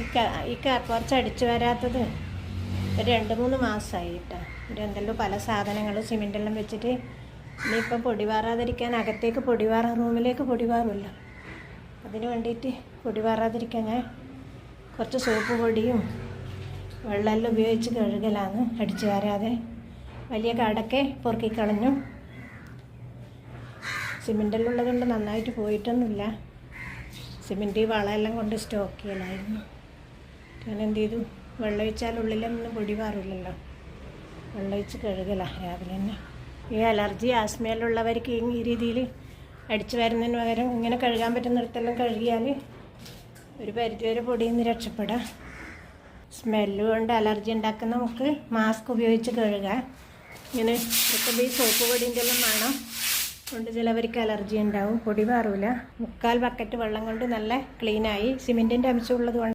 ഈ car porch അടിച്ചു വരാത്തത് ഒരു 2-3 മാസമായി കേട്ടോ. എന്തെല്ലാം പല സാധനങ്ങളും സിമെൻറ്റെല്ലാം വെച്ചിട്ട് ഇനിയിപ്പം പൊടി വാറാതിരിക്കാൻ അകത്തേക്ക് റൂമിലേക്ക് പൊടി വാറുമല്ലോ, അതിന് വേണ്ടിയിട്ട് പൊടി വാറാതിരിക്കാൻ ഞാൻ കുറച്ച് സോപ്പ് പൊടിയും വെള്ളമെല്ലാം ഉപയോഗിച്ച് കഴുകലാണ് അടിച്ചു വരാതെ. വലിയ കടക്കെ പൊറുക്കിക്കളഞ്ഞു. സിമെൻറ്റെല്ലാം ഉള്ളതുകൊണ്ട് നന്നായിട്ട് പോയിട്ടൊന്നുമില്ല. സിമെൻറ്റ് വളമെല്ലാം കൊണ്ട് സ്റ്റോക്ക് ചെയ്യലായിരുന്നു. ഞാൻ എന്ത് ചെയ്തു, വെള്ളമൊഴിച്ചാൽ ഉള്ളിലൊന്നും പൊടി പാറില്ലല്ലോ, വെള്ളമൊഴിച്ച് കഴുകല രാവിലെ തന്നെ. ഈ അലർജി ആസ്മയിലുള്ളവർക്ക് ഈ രീതിയിൽ അടിച്ചു വരുന്നതിന് പകരം ഇങ്ങനെ കഴുകാൻ പറ്റുന്നിടത്തെല്ലാം കഴുകിയാൽ ഒരു പരിധിവരെ പൊടിയിൽ നിന്ന് രക്ഷപ്പെടാം. സ്മെല്ല് കൊണ്ട് അലർജി ഉണ്ടാക്കുന്ന നമുക്ക് മാസ്ക് ഉപയോഗിച്ച് കഴുകാം. ഇങ്ങനെ ഇതൊക്കെ ഈ സോപ്പ് പൊടിൻ്റെ എല്ലാം വേണം കൊണ്ട് ചിലവർക്ക് അലർജി ഉണ്ടാവും. പൊടി പാറില്ല. 3/4 ബക്കറ്റ് വെള്ളം കൊണ്ട് നല്ല ക്ലീനായി. സിമെൻറ്റിൻ്റെ അംശമുള്ളത് കൊണ്ട്